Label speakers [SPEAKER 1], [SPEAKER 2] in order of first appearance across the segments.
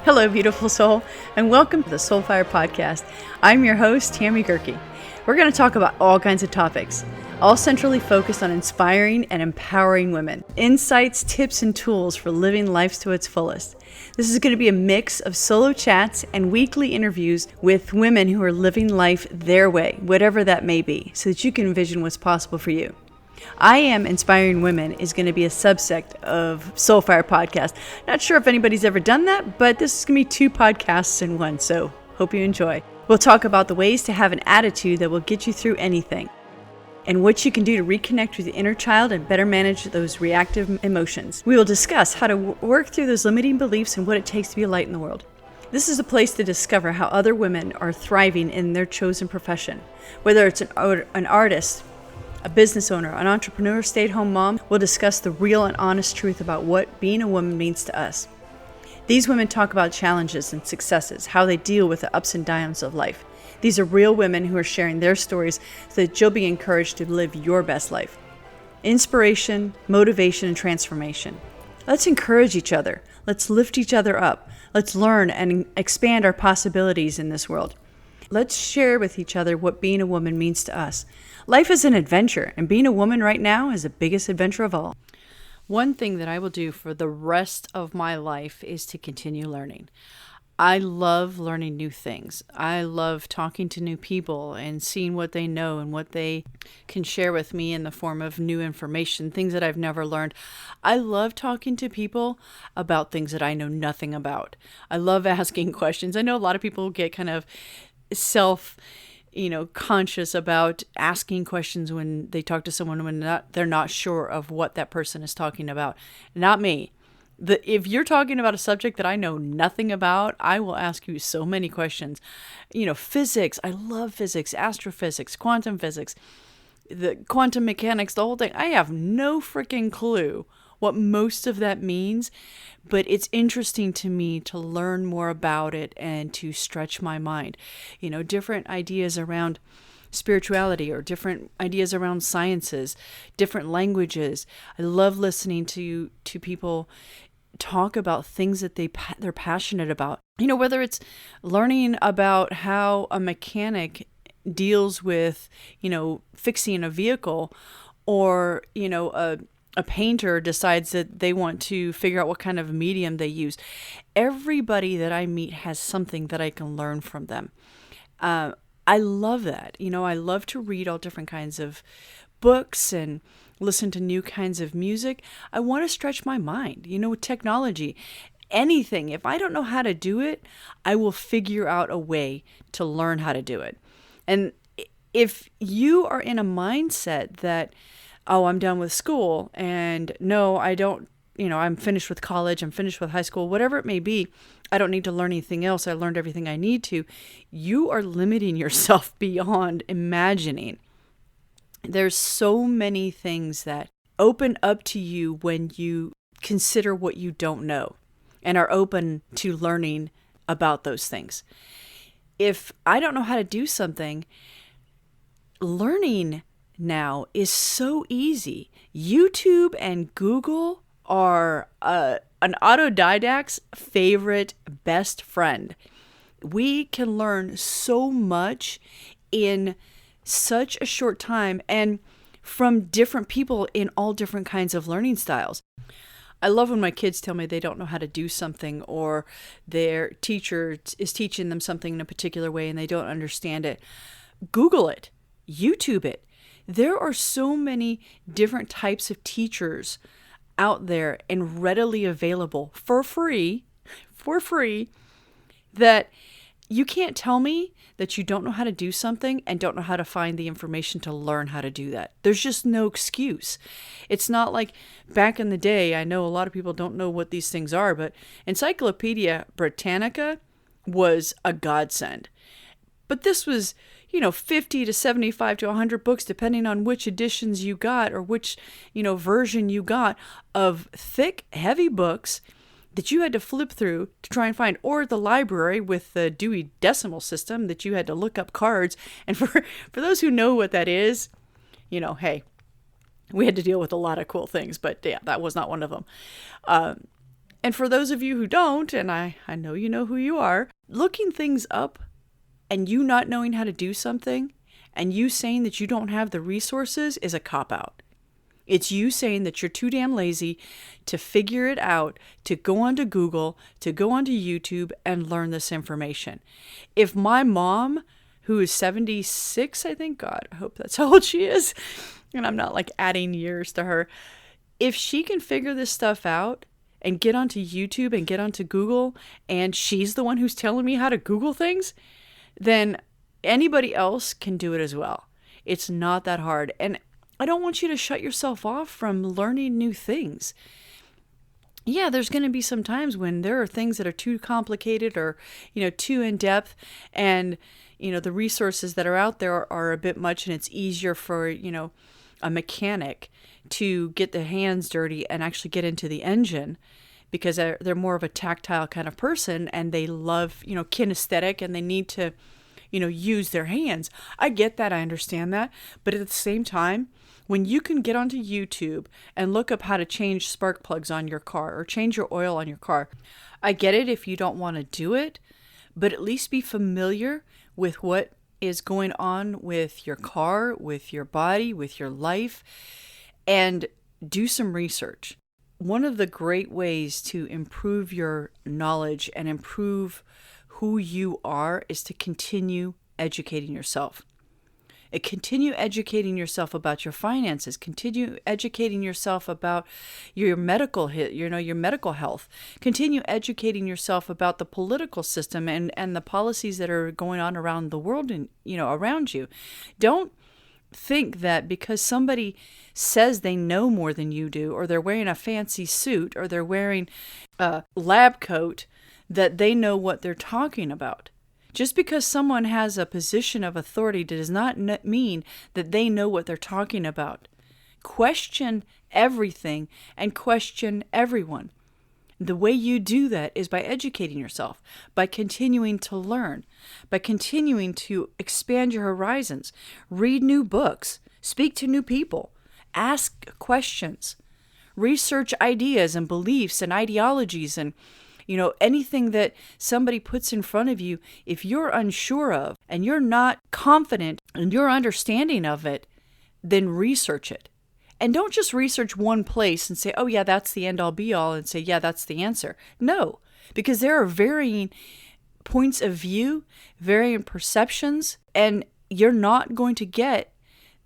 [SPEAKER 1] Hello, beautiful soul, and welcome to the Soulfire Podcast. I'm your host, Tammy Gerke. We're going to talk about all kinds of topics, all centrally focused on inspiring and empowering women. Insights, tips, and tools for living life to its fullest. This is going to be a mix of solo chats and weekly interviews with women who are living life their way, whatever that may be, so that you can envision what's possible for you. I Am Inspiring Women is going to be a subsect of Soulfire Podcast. Not sure if anybody's ever done that, but this is going to be 2 podcasts in one, so hope you enjoy. We'll talk about the ways to have an attitude that will get you through anything, and what you can do to reconnect with your inner child and better manage those reactive emotions. We will discuss how to work through those limiting beliefs and what it takes to be a light in the world. This is a place to discover how other women are thriving in their chosen profession. Whether it's an artist, a business owner, an entrepreneur, stay-at-home mom, we'll discuss the real and honest truth about what being a woman means to us. These women talk about challenges and successes, how they deal with the ups and downs of life. These are real women who are sharing their stories so that you'll be encouraged to live your best life. Inspiration, motivation, and transformation. Let's encourage each other. Let's lift each other up. Let's learn and expand our possibilities in this world. Let's share with each other what being a woman means to us. Life is an adventure, and being a woman right now is the biggest adventure of all. One thing that I will do for the rest of my life is to continue learning. I love learning new things. I love talking to new people and seeing what they know and what they can share with me in the form of new information, things that I've never learned. I love talking to people about things that I know nothing about. I love asking questions. I know a lot of people get kind of conscious about asking questions when they talk to someone when they're not sure of what that person is talking about. Not me. If you're talking about a subject that I know nothing about, I will ask you so many questions. Physics. I love physics, astrophysics, quantum physics, the quantum mechanics, the whole thing. I have no freaking clue what most of that means, but it's interesting to me to learn more about it and to stretch my mind. Different ideas around spirituality or different ideas around sciences, different languages. I love listening to people talk about things that they're passionate about. Whether it's learning about how a mechanic deals with, fixing a vehicle, or, a painter decides that they want to figure out what kind of medium they use. Everybody that I meet has something that I can learn from them. I love that. I love to read all different kinds of books and listen to new kinds of music. I want to stretch my mind. With technology, anything. If I don't know how to do it, I will figure out a way to learn how to do it. And if you are in a mindset that, oh, I'm done with school, and no, I don't, I'm finished with college, I'm finished with high school, whatever it may be, I don't need to learn anything else, I learned everything I need to, you are limiting yourself beyond imagining. There's so many things that open up to you when you consider what you don't know and are open to learning about those things. If I don't know how to do something, learning now is so easy. YouTube and Google are an autodidact's favorite best friend. We can learn so much in such a short time and from different people in all different kinds of learning styles. I love when my kids tell me they don't know how to do something, or their teacher is teaching them something in a particular way and they don't understand it. Google it, YouTube it. There are so many different types of teachers out there and readily available for free, that you can't tell me that you don't know how to do something and don't know how to find the information to learn how to do that. There's just no excuse. It's not like back in the day. I know a lot of people don't know what these things are, but Encyclopedia Britannica was a godsend. But this was, 50 to 75 to 100 books, depending on which editions you got or which, version you got, of thick, heavy books that you had to flip through to try and find, or the library with the Dewey Decimal System that you had to look up cards. And for those who know what that is, hey, we had to deal with a lot of cool things, but yeah, that was not one of them. And for those of you who don't, and I know you know who you are, looking things up and you not knowing how to do something and you saying that you don't have the resources is a cop-out. It's you saying that you're too damn lazy to figure it out, to go onto Google, to go onto YouTube and learn this information. If my mom, who is 76, I think, God, I hope that's how old she is, and I'm not like adding years to her, if she can figure this stuff out and get onto YouTube and get onto Google, and she's the one who's telling me how to Google things, then anybody else can do it as well. It's not that hard. And I don't want you to shut yourself off from learning new things. Yeah, there's going to be some times when there are things that are too complicated or, too in depth, and, the resources that are out there are a bit much, and it's easier for, a mechanic to get their hands dirty and actually get into the engine, because they're more of a tactile kind of person and they love, kinesthetic, and they need to, use their hands. I get that. I understand that. But at the same time, when you can get onto YouTube and look up how to change spark plugs on your car or change your oil on your car, I get it if you don't want to do it, but at least be familiar with what is going on with your car, with your body, with your life, and do some research. One of the great ways to improve your knowledge and improve who you are is to continue educating yourself. Continue educating yourself about your finances. Continue educating yourself about your medical health. Continue educating yourself about the political system and the policies that are going on around the world and, around you. Don't think that because somebody says they know more than you do, or they're wearing a fancy suit, or they're wearing a lab coat, that they know what they're talking about. Just because someone has a position of authority does not mean that they know what they're talking about. Question everything and question everyone. The way you do that is by educating yourself, by continuing to learn, by continuing to expand your horizons, read new books, speak to new people, ask questions, research ideas and beliefs and ideologies and anything that somebody puts in front of you. If you're unsure of and you're not confident in your understanding of it, then research it. And don't just research one place and say, oh yeah, that's the end all be all, and say, yeah, that's the answer. No, because there are varying points of view, varying perceptions, and you're not going to get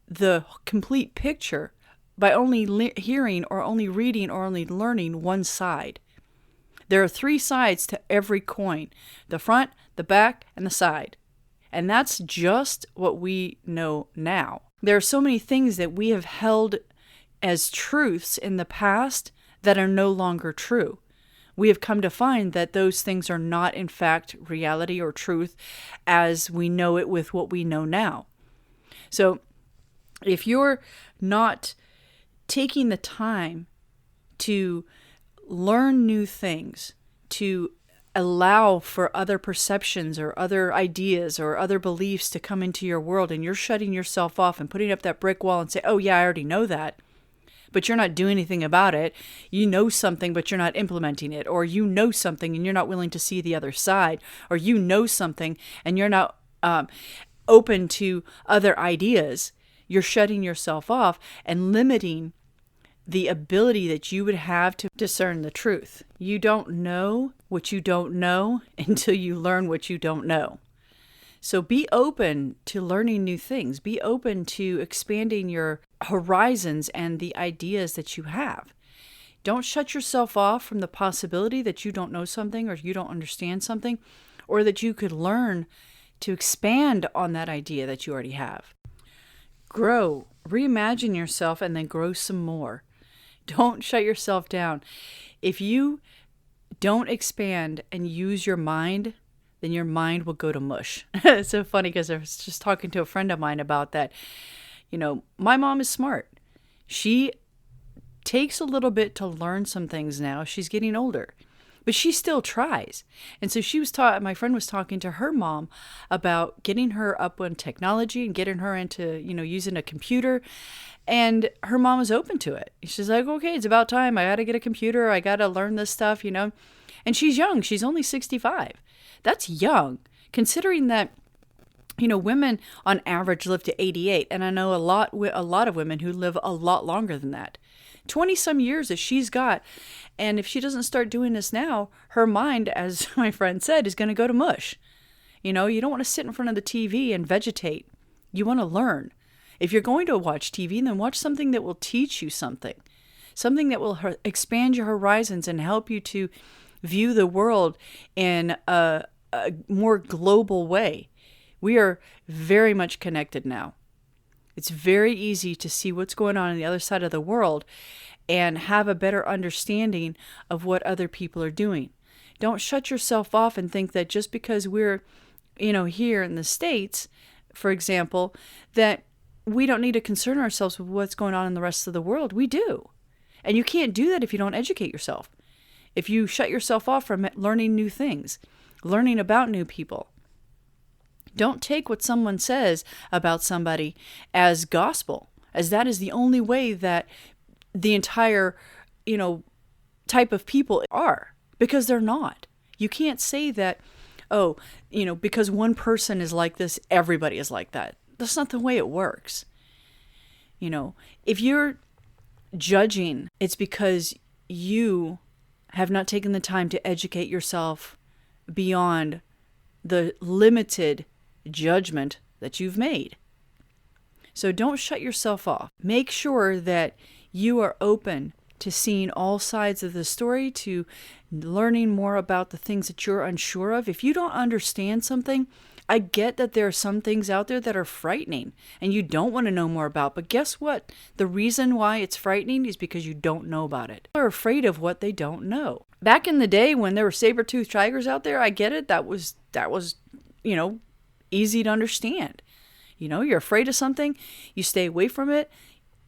[SPEAKER 1] the complete picture by only hearing or only reading or only learning one side. There are 3 sides to every coin: the front, the back, and the side. And that's just what we know now. There are so many things that we have held as truths in the past that are no longer true. We have come to find that those things are not, in fact, reality or truth as we know it with what we know now. So if you're not taking the time to learn new things, to allow for other perceptions or other ideas or other beliefs to come into your world, and you're shutting yourself off and putting up that brick wall and say, oh yeah, I already know that, but you're not doing anything about it. You know something, but you're not implementing it. Or you know something and you're not willing to see the other side. Or you know something and you're not open to other ideas. You're shutting yourself off and limiting the ability that you would have to discern the truth. You don't know what you don't know until you learn what you don't know. So be open to learning new things. Be open to expanding your horizons and the ideas that you have. Don't shut yourself off from the possibility that you don't know something or you don't understand something, or that you could learn to expand on that idea that you already have. Grow, reimagine yourself, and then grow some more. Don't shut yourself down. If you don't expand and use your mind, then your mind will go to mush. It's so funny because I was just talking to a friend of mine about that. My mom is smart. She takes a little bit to learn some things now. She's getting older, but she still tries. And so my friend was talking to her mom about getting her up on technology and getting her into, using a computer. And her mom was open to it. She's like, okay, it's about time. I got to get a computer. I got to learn this stuff, And she's young. She's only 65. That's young, considering that, women on average live to 88. And I know a lot of women who live a lot longer than that. 20 some years that she's got. And if she doesn't start doing this now, her mind, as my friend said, is going to go to mush. You don't want to sit in front of the TV and vegetate. You want to learn. If you're going to watch TV, then watch something that will teach you something that will expand your horizons and help you to view the world in a more global way. We are very much connected now. It's very easy to see what's going on the other side of the world and have a better understanding of what other people are doing. Don't shut yourself off and think that just because we're, here in the States, for example, that we don't need to concern ourselves with what's going on in the rest of the world. We do. And you can't do that if you don't educate yourself. If you shut yourself off from learning new things, learning about new people. Don't take what someone says about somebody as gospel, as that is the only way that the entire, type of people are, because they're not. You can't say that, because one person is like this, everybody is like that. That's not the way it works. If you're judging, it's because you have not taken the time to educate yourself beyond the limited judgment that you've made. So don't shut yourself off. Make sure that you are open to seeing all sides of the story, to learning more about the things that you're unsure of. If you don't understand something, I get that there are some things out there that are frightening and you don't want to know more about. But guess what? The reason why it's frightening is because you don't know about it. They're afraid of what they don't know. Back in the day when there were saber-toothed tigers out there, I get it. That was easy to understand. You're afraid of something, you stay away from it.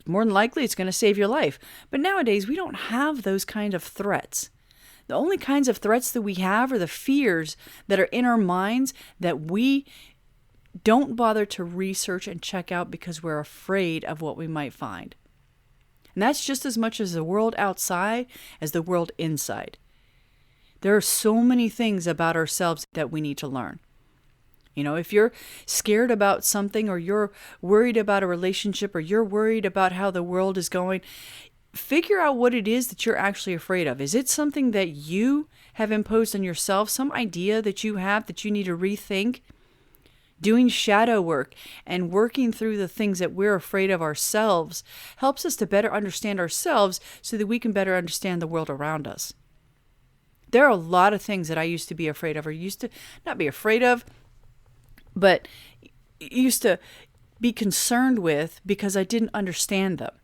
[SPEAKER 1] More than likely, it's going to save your life. But nowadays, we don't have those kind of threats. The only kinds of threats that we have are the fears that are in our minds that we don't bother to research and check out because we're afraid of what we might find. And that's just as much as the world outside as the world inside. There are so many things about ourselves that we need to learn. If you're scared about something, or you're worried about a relationship, or you're worried about how the world is going, figure out what it is that you're actually afraid of. Is it something that you have imposed on yourself, some idea that you have that you need to rethink? Doing shadow work and working through the things that we're afraid of ourselves helps us to better understand ourselves so that we can better understand the world around us. There are a lot of things that I used to be afraid of, or used to not be afraid of, but used to be concerned with because I didn't understand them.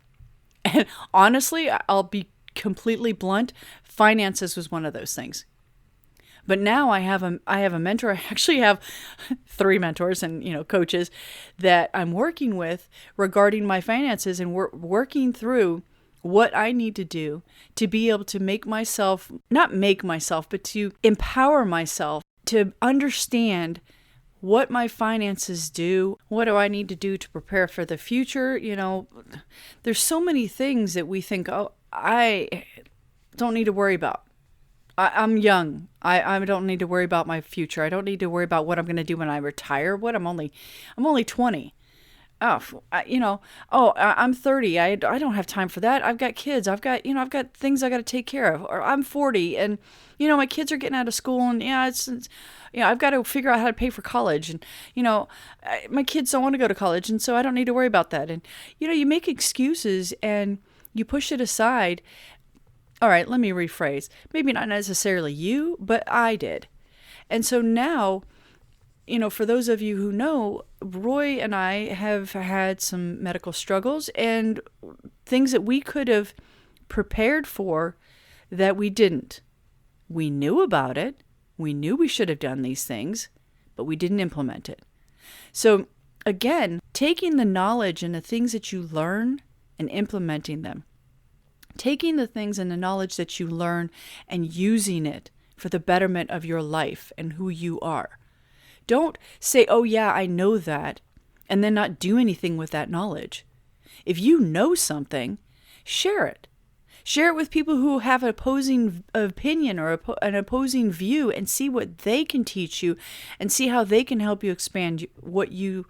[SPEAKER 1] And honestly, I'll be completely blunt, finances was one of those things. But now I have a mentor. I actually have 3 mentors and coaches that I'm working with regarding my finances, and we're working through what I need to do to be able to not make myself, but to empower myself to understand what my finances do. What do I need to do to prepare for the future? There's so many things that we think, I don't need to worry about. I'm young. I don't need to worry about my future. I don't need to worry about what I'm going to do when I retire. I'm only 20. I'm 30. I don't have time for that. I've got kids. I've got things I got to take care of. Or I'm 40 and, my kids are getting out of school and I've got to figure out how to pay for college and, my kids don't want to go to college. And so I don't need to worry about that. And, you make excuses and you push it aside. All right, let me rephrase. Maybe not necessarily you, but I did. And so now, for those of you who know, Roy and I have had some medical struggles and things that we could have prepared for that we didn't. We knew about it. We knew we should have done these things, but we didn't implement it. So again, taking the knowledge and the things that you learn and implementing them. Taking the things and the knowledge that you learn and using it for the betterment of your life and who you are. Don't say, oh yeah, I know that, and then not do anything with that knowledge. If you know something, share it. Share it with people who have an opposing opinion or an opposing view, and see what they can teach you and see how they can help you expand what you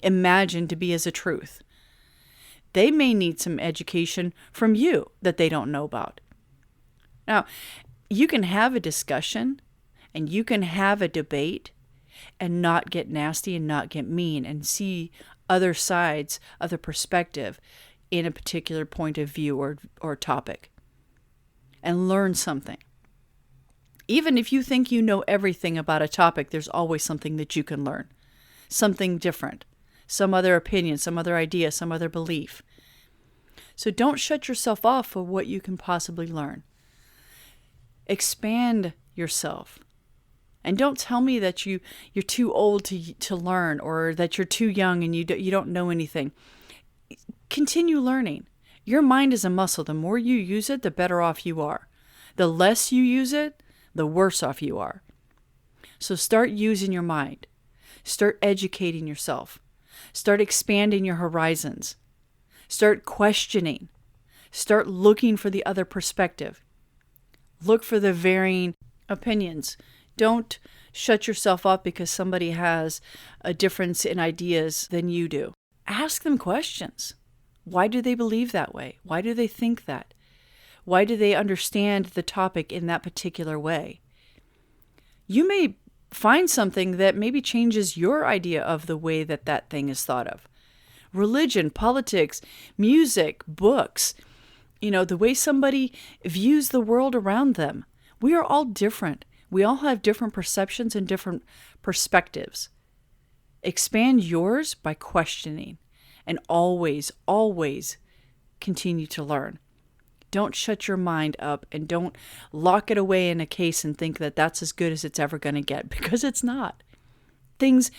[SPEAKER 1] imagine to be as a truth. They may need some education from you that they don't know about. Now, you can have a discussion and you can have a debate and not get nasty and not get mean, and see other sides of the perspective in a particular point of view or topic, and learn something. Even if you think you know everything about a topic, there's always something that you can learn, something different, some other opinion, some other idea, some other belief. So don't shut yourself off for what you can possibly learn. Expand yourself. And don't tell me that you're too old to learn, or that you're too young and you don't know anything. Continue learning. Your mind is a muscle. The more you use it, the better off you are. The less you use it, the worse off you are. So start using your mind. Start educating yourself. Start expanding your horizons. Start questioning. Start looking for the other perspective. Look for the varying opinions. Don't shut yourself up because somebody has a difference in ideas than you do. Ask them questions. Why do they believe that way? Why do they think that? Why do they understand the topic in that particular way? You may find something that maybe changes your idea of the way that thing is thought of. Religion, politics, music, books, the way somebody views the world around them. We are all different. We all have different perceptions and different perspectives. Expand yours by questioning, and always, always continue to learn. Don't shut your mind up, and don't lock it away in a case and think that that's as good as it's ever going to get, because it's not. Things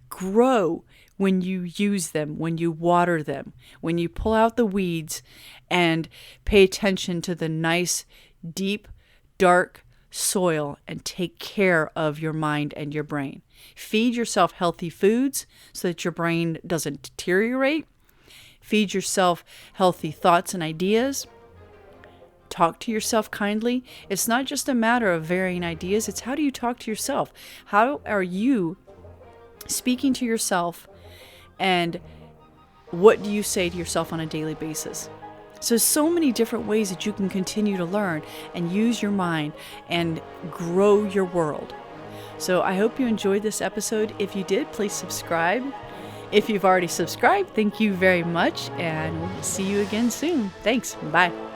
[SPEAKER 1] grow when you use them, when you water them, when you pull out the weeds and pay attention to the nice, deep, dark soil and take care of your mind and your brain. Feed yourself healthy foods so that your brain doesn't deteriorate. Feed yourself healthy thoughts and ideas. Talk to yourself kindly. It's not just a matter of varying ideas. It's how do you talk to yourself? How are you speaking to yourself, and what do you say to yourself on a daily basis? So many different ways that you can continue to learn and use your mind and grow your world. So I hope you enjoyed this episode. If you did, please subscribe. If you've already subscribed, thank you very much, and we'll see you again soon. Thanks. Bye.